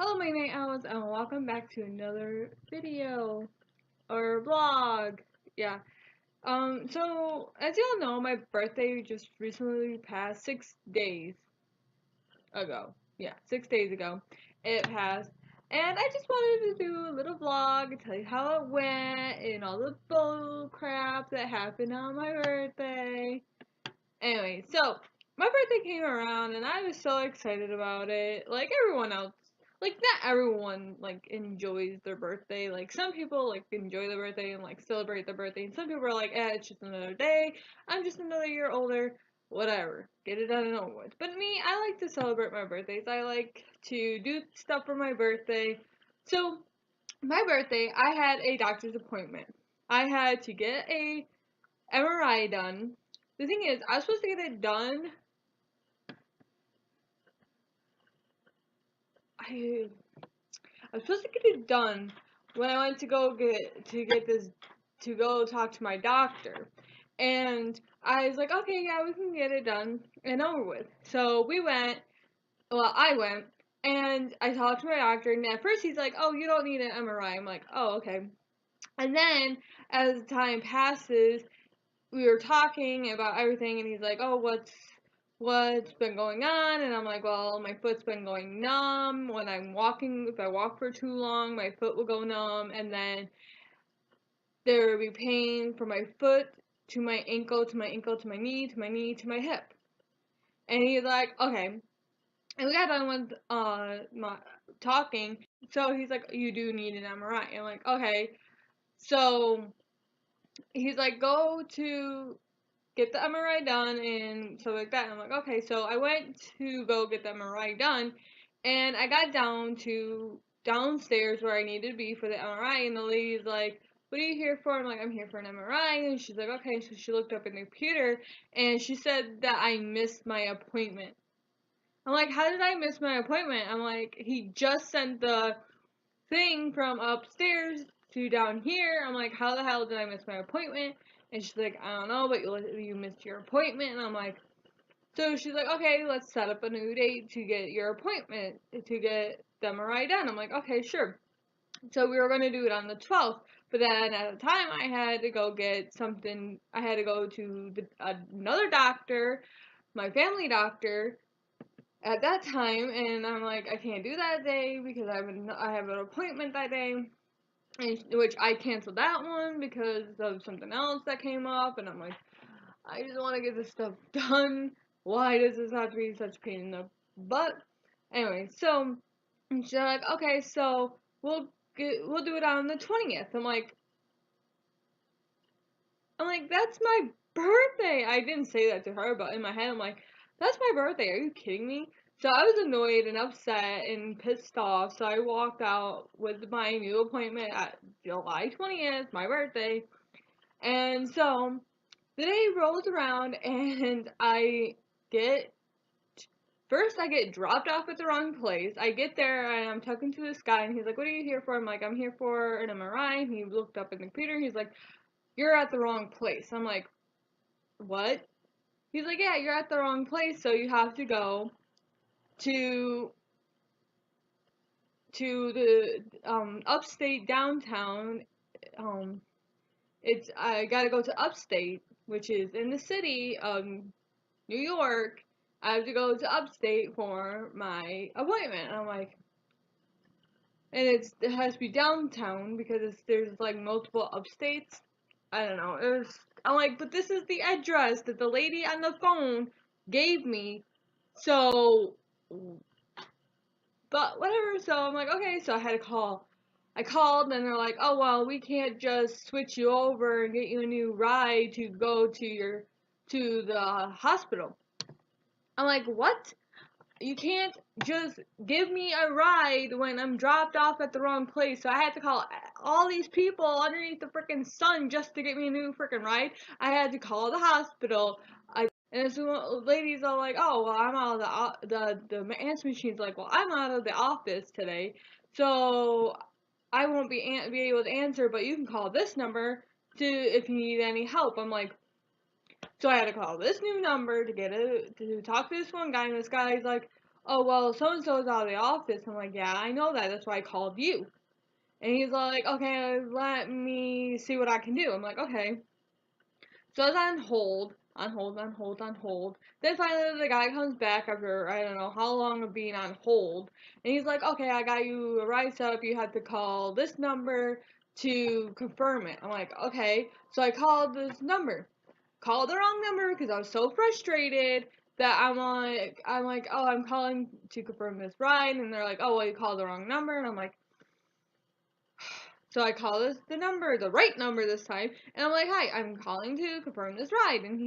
Hello my night owls and welcome back to another video or vlog. Yeah. So as y'all know, my birthday just recently passed 6 days ago. Yeah, 6 days ago. It passed. And I just wanted to do a little vlog and tell you how it went and all the bull crap that happened on my birthday. Anyway, so my birthday came around and I was so excited about it. Like everyone else, like not everyone like enjoys their birthday. Like some people like enjoy their birthday and like celebrate their birthday, and some people are like, it's just another day. I'm just another year older. Whatever, get it done and over with. But me, I like to celebrate my birthdays. I like to do stuff for my birthday. So my birthday, I had a doctor's appointment. I had to get a MRI done. The thing is, I was supposed to get it done. I I was supposed to get it done when I went to go talk to my doctor, and I was like, okay, yeah, we can get it done and over with. So we went. Well, I went and I talked to my doctor, and at first he's like, oh, you don't need an MRI. I'm like, oh, okay. And then as time passes, we were talking about everything, and he's like, oh, what's been going on? And I'm like, well, my foot's been going numb when I'm walking. If I walk for too long, my foot will go numb, and then there will be pain from my foot to my ankle to my ankle to my knee to my knee to my hip. And he's like, okay. And we got done with my talking. So he's like, you do need an MRI. I'm like, okay. So he's like, go to get the MRI done and stuff like that. And I'm like, okay. So I went to go get the MRI done, and I got downstairs where I needed to be for the MRI, and the lady's like, what are you here for? I'm like, I'm here for an MRI. And she's like, okay. So she looked up in the computer, and she said that I missed my appointment. I'm like, how did I miss my appointment? I'm like, he just sent the thing from upstairs to down here. I'm like, how the hell did I miss my appointment? And she's like, I don't know, but you missed your appointment. And I'm like, so she's like, okay, let's set up a new date to get your appointment, to get the MRI done. I'm like, okay, sure. So we were going to do it on the 12th. But then at the time, I had to go get something. I had to go to another doctor, my family doctor, at that time, and I'm like, I can't do that day because I have an appointment that day, which I canceled that one because of something else that came up, and I'm like, I just want to get this stuff done. Why does this have to be such a pain in the butt? Anyway, so she's like, okay, so we'll do it on the 20th. I'm like, that's my birthday. I didn't say that to her, but in my head, I'm like, that's my birthday. Are you kidding me? So I was annoyed and upset and pissed off. So I walked out with my new appointment at July 20th, my birthday. And so the day rolls around, and I get dropped off at the wrong place. I get there and I'm talking to this guy, and he's like, what are you here for? I'm like, I'm here for an MRI. And he looked up in the computer, and he's like, you're at the wrong place. I'm like, what? He's like, yeah, you're at the wrong place, so you have to go to the upstate downtown. I gotta go to upstate, which is in the city of New York. I have to go to upstate for my appointment. And I'm like, and it has to be downtown because there's like multiple upstates. I don't know. I'm like, but this is the address that the lady on the phone gave me. So, but whatever. So I'm like, okay. So I had to call. I called, and they're like, oh well, we can't just switch you over and get you a new ride to go to the hospital. I'm like, what? You can't just give me a ride when I'm dropped off at the wrong place. So I had to call all these people underneath the freaking sun just to get me a new freaking ride. I had to call the hospital. And so the lady's all like, oh, well, I'm out of the answer machine's like, well, I'm out of the office today. So I won't be able to answer, but you can call this number if you need any help. I'm like, so I had to call this new number to talk to this one guy, and this guy's like, oh, well, so-and-so's out of the office. I'm like, yeah, I know that. That's why I called you. And he's like, okay, let me see what I can do. I'm like, okay. So I was on hold, on hold. Then finally the guy comes back after, I don't know how long of being on hold. And he's like, okay, I got you a ride set up. You have to call this number to confirm it. I'm like, okay. So I called this number. Called the wrong number because I was so frustrated that I'm like, oh, I'm calling to confirm this ride. And they're like, oh, well, you called the wrong number. And I'm like, so I call the number, the right number this time, and I'm like, "Hi, I'm calling to confirm this ride." And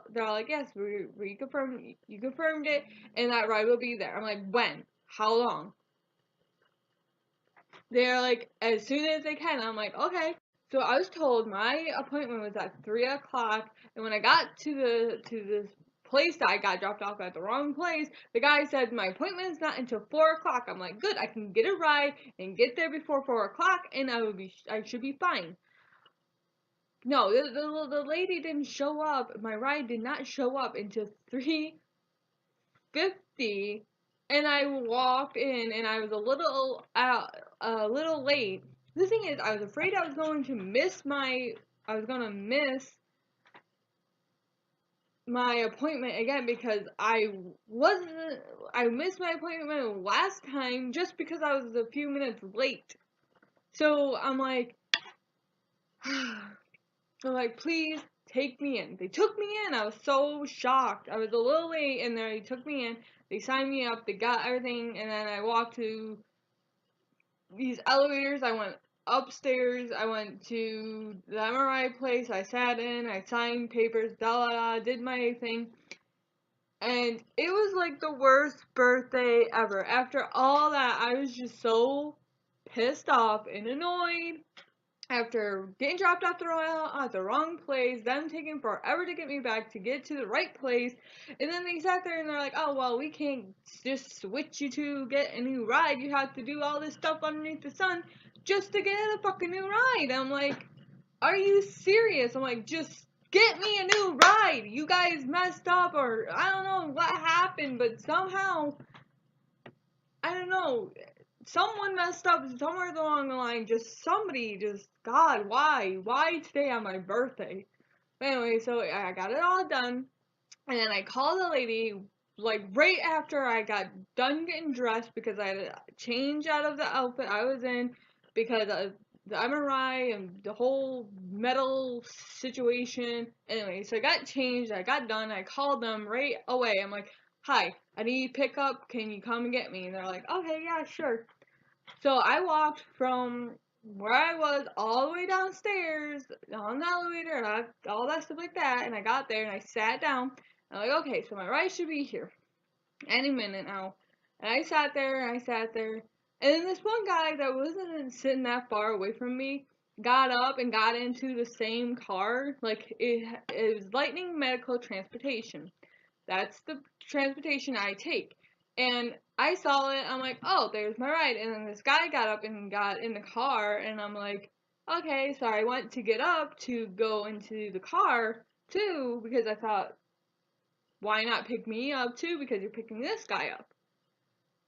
they're all like, "Yes, we confirmed, you confirmed it, and that ride will be there." I'm like, "When? How long?" They're like, "As soon as they can." I'm like, "Okay." So I was told my appointment was at 3 o'clock, and when I got to this place that I got dropped off at the wrong place, the guy said my appointment is not until 4 o'clock. I'm like, good, I can get a ride and get there before 4 o'clock, and I should be fine. No, the lady didn't show up. My ride did not show up until 3:50, and I walked in, and I was a little late. The thing is, I was afraid I was gonna miss my appointment again because wasn't, I missed my appointment last time just because I was a few minutes late. So I'm like, they're like, please take me in. They took me in. I was so shocked. I was a little late, and they took me in. They signed me up. They got everything, and then I walked to these elevators. I went upstairs. I went to the MRI place. I sat in. I signed papers. Da da da. Did my thing. And it was like the worst birthday ever. After all that, I was just so pissed off and annoyed after getting dropped off at the wrong place, them taking forever to get me back to get to the right place, and then they sat there and they're like, oh, well, we can't just switch you to get a new ride. You have to do all this stuff underneath the sun just to get a fucking new ride. I'm like, are you serious? I'm like, just get me a new ride. You guys messed up, or I don't know what happened, but somehow, I don't know, someone messed up somewhere along the line. Just somebody, just God, why today on my birthday? But anyway, so I got it all done, and then I called the lady like right after I got done getting dressed because I had to change out of the outfit I was in because of the MRI and the whole metal situation. Anyway, so I got changed, I got done, I called them right away. I'm like, hi, I need pickup, can you come and get me? And they're like, okay, yeah, sure. So I walked from where I was all the way downstairs on the elevator and all that stuff like that. And I got there and I sat down. And I'm like, okay, so my ride should be here any minute now. And I sat there and I sat there. And then this one guy that wasn't sitting that far away from me got up and got into the same car. Like it was Lightning Medical Transportation. That's the transportation I take. And I saw it, I'm like, oh, there's my ride. And then this guy got up and got in the car, and I'm like, okay, so I went to get up to go into the car too, because I thought, why not pick me up too, because you're picking this guy up.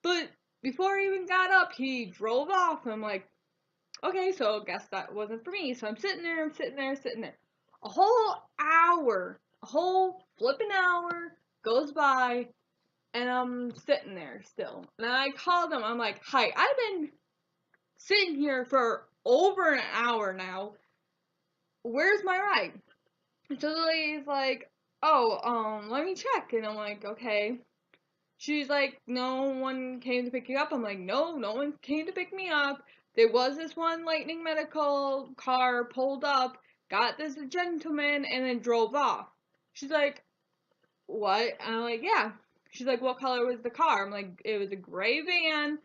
But before he even got up, he drove off. I'm like, okay, so I guess that wasn't for me. So I'm sitting there, sitting there. A whole hour, a whole flipping hour goes by, and I'm sitting there still. And I called them. I'm like, hi, I've been sitting here for over an hour now. Where's my ride? And so the lady's like, oh, let me check. And I'm like, okay. She's like, no one came to pick you up. I'm like, no, no one came to pick me up. There was this one Lightning Medical car pulled up, got this gentleman, and then drove off. She's like, what? And I'm like, yeah. She's like, what color was the car? I'm like, it was a gray van.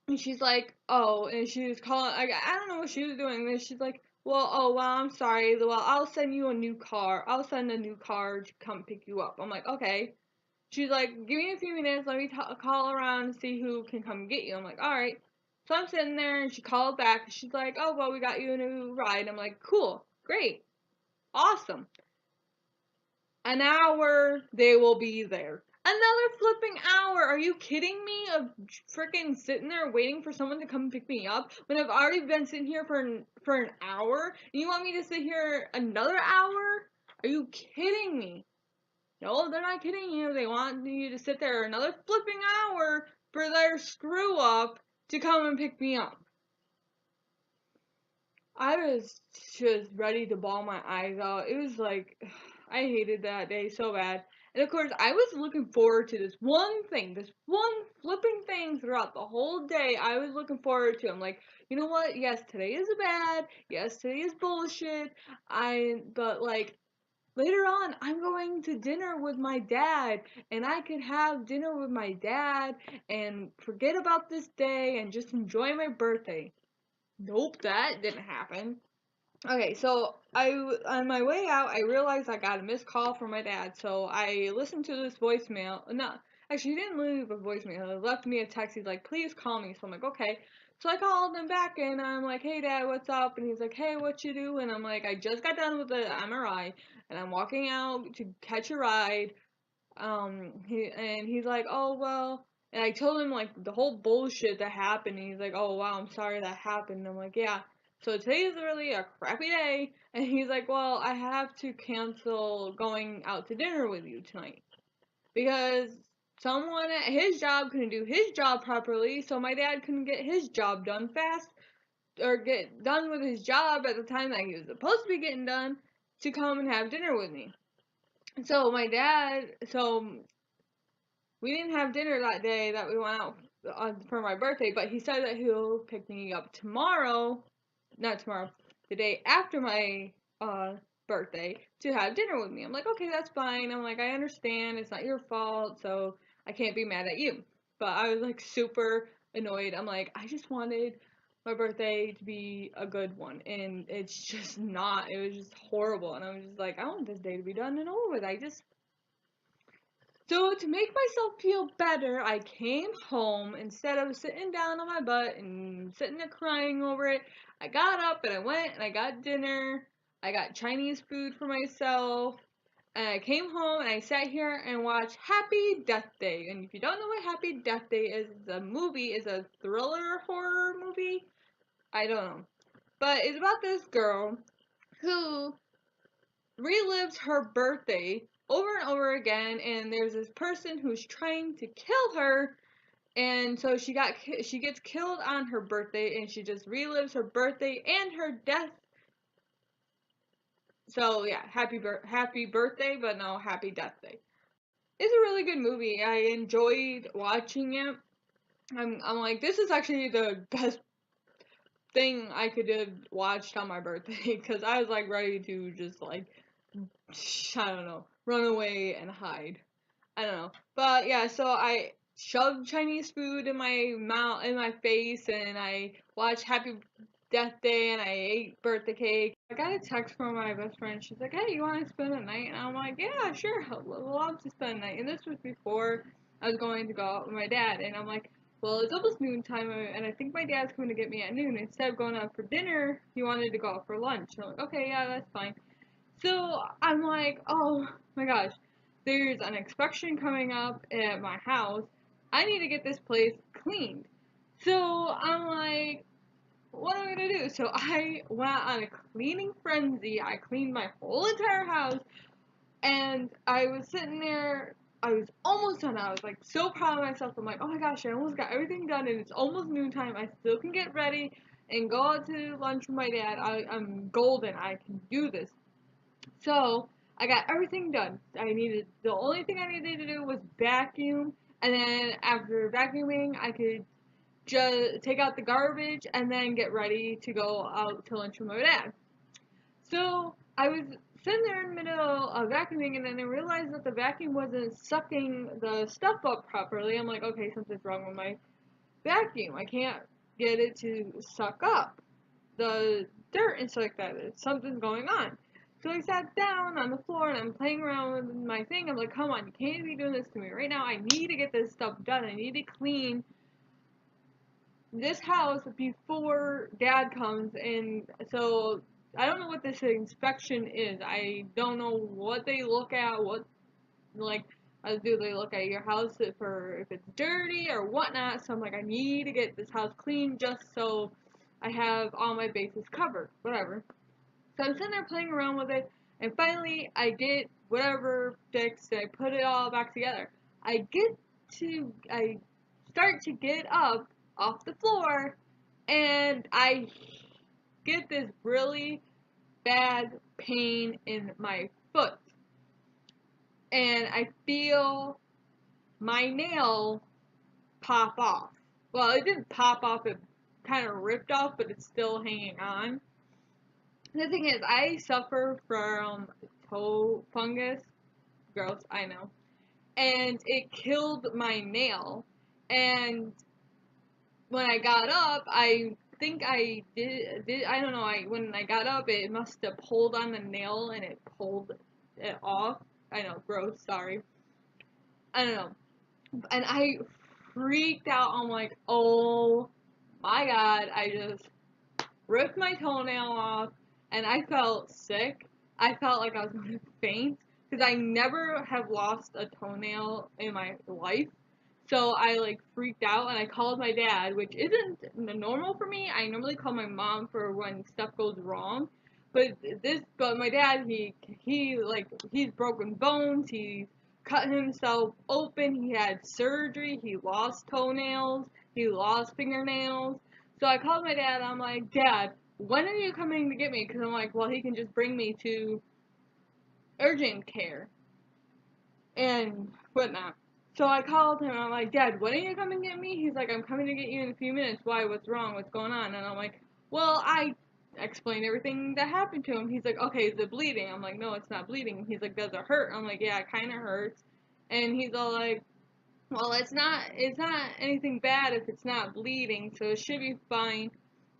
And she's like, oh, and she was calling, I don't know what she was doing. And she's like, well, I'm sorry. Well, I'll send you a new car. I'll send a new car to come pick you up. I'm like, okay. She's like, give me a few minutes. Let me call around and see who can come get you. I'm like, alright. So I'm sitting there, and she called back. She's like, oh, well, we got you a new ride. I'm like, cool. Great. Awesome. An hour, they will be there. Another flipping hour. Are you kidding me? Of freaking sitting there waiting for someone to come pick me up when I've already been sitting here for an hour, and you want me to sit here another hour? Are you kidding me? No, they're not kidding you. They want you to sit there another flipping hour for their screw up to come and pick me up. I was just ready to bawl my eyes out. It was like, I hated that day so bad. And of course, I was looking forward to this one thing, this one flipping thing throughout the whole day. I was looking forward to. I'm like, you know what? Yes, today is bad. Yes, today is bullshit. But like, later on, I'm going to dinner with my dad, and I could have dinner with my dad and forget about this day and just enjoy my birthday. Nope, that didn't happen. Okay, so on my way out, I realized I got a missed call from my dad. So I listened to this voicemail. No, actually, he didn't leave a voicemail. He left me a text. He's like, "Please call me." So I'm like, "Okay." So I called him back, and I'm like, "Hey, Dad, what's up?" And he's like, "Hey, what you do?" And I'm like, "I just got done with the MRI, and I'm walking out to catch a ride." He's like, "Oh well." And I told him like the whole bullshit that happened. And he's like, "Oh wow, I'm sorry that happened." And I'm like, "Yeah." So today is really a crappy day. And he's like, "Well, I have to cancel going out to dinner with you tonight because someone at his job couldn't do his job properly, so my dad couldn't get his job done fast or get done with his job at the time that he was supposed to be getting done to come and have dinner with me." So we didn't have dinner that day that we went out for my birthday, but he said that he'll pick me up tomorrow, not tomorrow, the day after my birthday to have dinner with me. I'm like, okay, that's fine. I'm like, I understand. It's not your fault, so I can't be mad at you. But I was like super annoyed. I'm like, I just wanted my birthday to be a good one, and it's just not. It was just horrible, and I was just like, I want this day to be done and over with. So to make myself feel better, I came home instead of sitting down on my butt and sitting there crying over it. I got up and I went and I got dinner. I got Chinese food for myself. And I came home and I sat here and watched Happy Death Day. And if you don't know what Happy Death Day is, the movie is a thriller horror movie. I don't know. But it's about this girl who relives her birthday over and over again, and there's this person who's trying to kill her, and so she gets killed on her birthday, and she just relives her birthday and her death. So yeah, happy birthday, but no, happy death day. It's a really good movie. I enjoyed watching it. I'm like, this is actually the best thing I could have watched on my birthday because I was like ready to just like, I don't know, run away and hide. I don't know. But yeah, so I shoved Chinese food in my mouth, in my face, and I watched Happy Death Day, and I ate birthday cake. I got a text from my best friend. She's like, "Hey, you want to spend the night?" And I'm like, "Yeah, sure. I'd love to spend the night." And this was before I was going to go out with my dad. And I'm like, "Well, it's almost noon time, and I think my dad's coming to get me at noon. Instead of going out for dinner, he wanted to go out for lunch." So I'm like, "Okay, yeah, that's fine." So I'm like, oh my gosh, there's an inspection coming up at my house. I need to get this place cleaned. So I'm like, what am I gonna do? So I went on a cleaning frenzy. I cleaned my whole entire house, and I was sitting there. I was almost done. I was like so proud of myself. I'm like, oh my gosh, I almost got everything done, and it's almost noontime. I still can get ready and go out to lunch with my dad. I'm golden. I can do this. So I got everything done. The only thing I needed to do was vacuum, and then after vacuuming, I could just take out the garbage and then get ready to go out to lunch with my dad. So I was sitting there in the middle of vacuuming, and then I realized that the vacuum wasn't sucking the stuff up properly. I'm like, okay, something's wrong with my vacuum. I can't get it to suck up the dirt and stuff like that. Something's going on. So I sat down on the floor and I'm playing around with my thing. I'm like, come on, you can't be doing this to me. Right now, I need to get this stuff done. I need to clean this house before dad comes. And so I don't know what this inspection is. I don't know what they look at, like, do they look at your house for if it's dirty or whatnot? So I'm like, I need to get this house clean just so I have all my bases covered, whatever. So I'm sitting there playing around with it, and finally I get whatever fixed, and I put it all back together. I start to get up off the floor, and I get this really bad pain in my foot, and I feel my nail pop off. Well, it didn't pop off, it kind of ripped off, but it's still hanging on. The thing is, I suffer from toe fungus. Gross, I know. And it killed my nail. And when I got up, I think I did I don't know, when I got up, it must have pulled on the nail and it pulled it off. I know, gross, sorry. I don't know. And I freaked out. I'm like, oh my god, I just ripped my toenail off, and I felt sick. I felt like I was going to faint because I never have lost a toenail in my life. So I like freaked out and I called my dad, which isn't normal for me. I normally call my mom for when stuff goes wrong. But my dad, he's broken bones. He's cut himself open. He had surgery. He lost toenails. He lost fingernails. So I called my dad. I'm like, Dad, when are you coming to get me? Because I'm like, well, he can just bring me to urgent care and whatnot. So I called him and I'm like, Dad, when are you coming to get me? He's like, I'm coming to get you in a few minutes. Why? What's wrong? What's going on? And I'm like, well, I explained everything that happened to him. He's like, okay, is it bleeding? I'm like, no, it's not bleeding. He's like, does it hurt? I'm like, yeah, it kind of hurts. And he's all like, well, it's not anything bad if it's not bleeding, so it should be fine.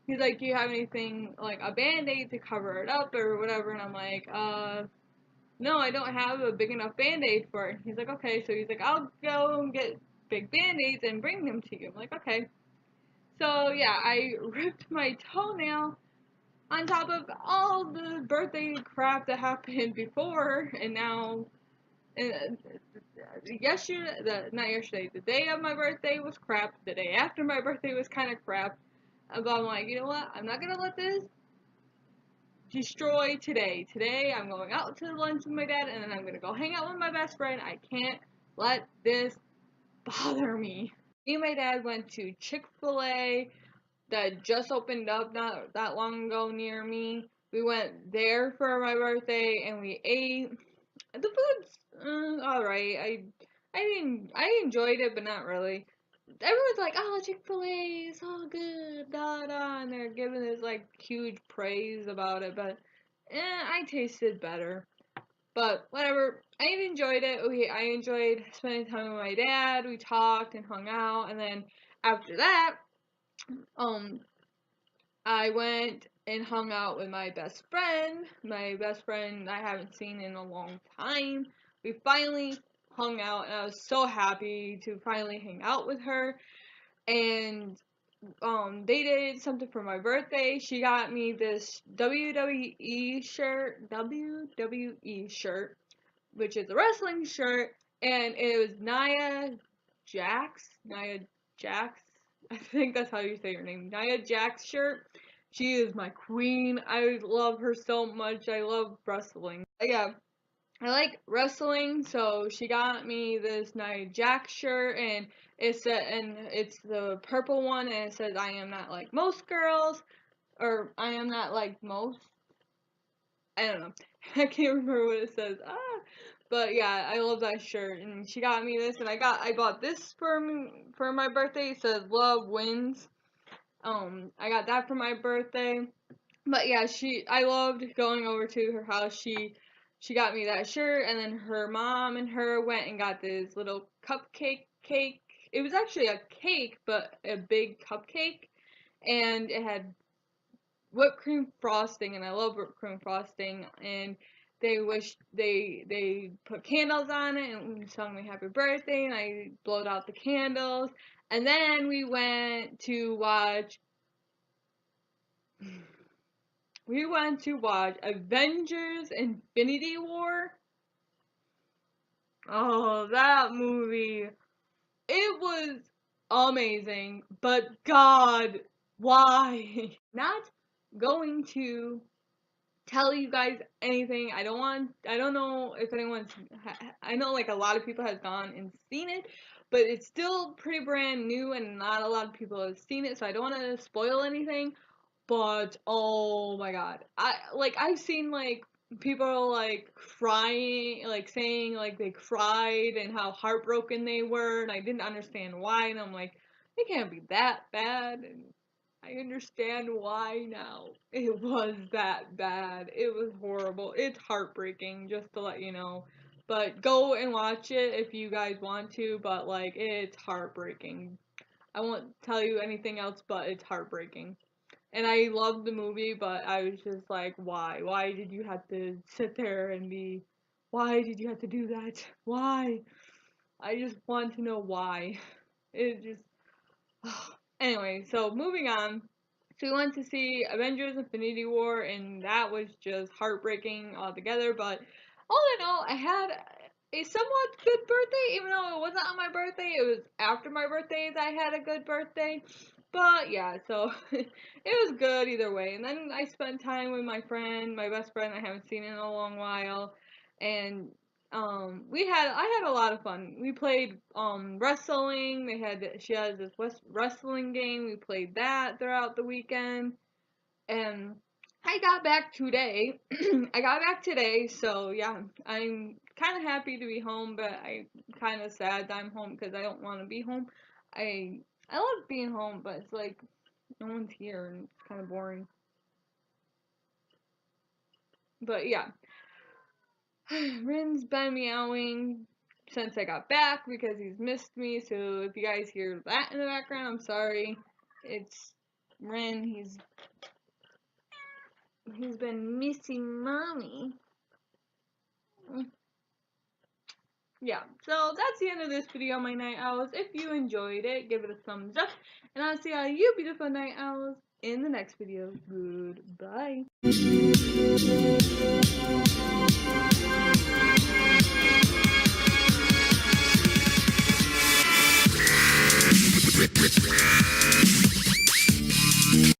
He's like, do you have anything, like a band-aid to cover it up or whatever? And I'm like, no, I don't have a big enough band-aid for it. He's like, okay. So he's like, I'll go and get big band-aids and bring them to you. I'm like, okay. So yeah, I ripped my toenail on top of all the birthday crap that happened before, and now, not yesterday, the day of my birthday was crap. The day after my birthday was kind of crap. But I'm like, you know what? I'm not gonna let this destroy today. Today, I'm going out to lunch with my dad, and then I'm gonna go hang out with my best friend. I can't let this bother me. Me and my dad went to Chick-fil-A that just opened up not that long ago near me. We went there for my birthday, and we ate. The food's alright. I enjoyed it, but not really. Everyone's like, oh, Chick-fil-A is so good, da da, and they're giving this like huge praise about it, but I tasted better. But whatever, I enjoyed it. Okay, I enjoyed spending time with my dad. We talked and hung out, and then after that, um, I went and hung out with my best friend. My best friend I haven't seen in a long time. We finally hung out, and I was so happy to finally hang out with her. And they did something for my birthday. She got me this WWE shirt, which is a wrestling shirt, and it was Nia Jax. I think that's how you say her name. Nia Jax shirt. She is my queen. I love her so much. I love wrestling. Yeah, I like wrestling, so she got me this Nia Jax shirt, and it's the purple one, and it says I am not like most girls, or I am not like most. I don't know. I can't remember what it says. But yeah, I love that shirt, and she got me this, and I bought this for my birthday. It says Love Wins. I got that for my birthday. But yeah, I loved going over to her house. She got me that shirt, and then her mom and her went and got this little cupcake cake. It was actually a cake, but a big cupcake, and it had whipped cream frosting, and I love whipped cream frosting. And they put candles on it and sung me happy birthday, and I blowed out the candles. And then we went to watch Avengers Infinity War. Oh, that movie. It was amazing, but God, why? Not going to tell you guys anything. I don't know if anyone's, I know like a lot of people have gone and seen it, but it's still pretty brand new and not a lot of people have seen it, so I don't want to spoil anything. But oh my god. I've seen like people like crying, like saying like they cried and how heartbroken they were, and I didn't understand why, and I'm like, it can't be that bad, and I understand why now. It was that bad. It was horrible. It's heartbreaking, just to let you know. But go and watch it if you guys want to, but like it's heartbreaking. I won't tell you anything else, but it's heartbreaking. And I loved the movie, but I was just like, why? Why did you have to sit there and be. Why did you have to do that? Why? I just want to know why. It just. Anyway, so moving on. So we went to see Avengers Infinity War, and that was just heartbreaking altogether. But all in all, I had a somewhat good birthday, even though it wasn't on my birthday. It was after my birthday that I had a good birthday. But yeah, so it was good either way. And then I spent time with my friend, my best friend I haven't seen in a long while, and I had a lot of fun. We played wrestling. She has this wrestling game. We played that throughout the weekend, and I got back today. I got back today, so yeah, I'm kind of happy to be home, but I'm kind of sad that I'm home because I don't want to be home. I I love being home, but it's like no one's here and it's kind of boring. But yeah, Rin's been meowing since I got back because he's missed me. So if you guys hear that in the background, I'm sorry. It's Rin. He's been missing mommy. Yeah, so that's the end of this video, my night owls. If you enjoyed it, give it a thumbs up. And I'll see all you beautiful night owls in the next video. Goodbye.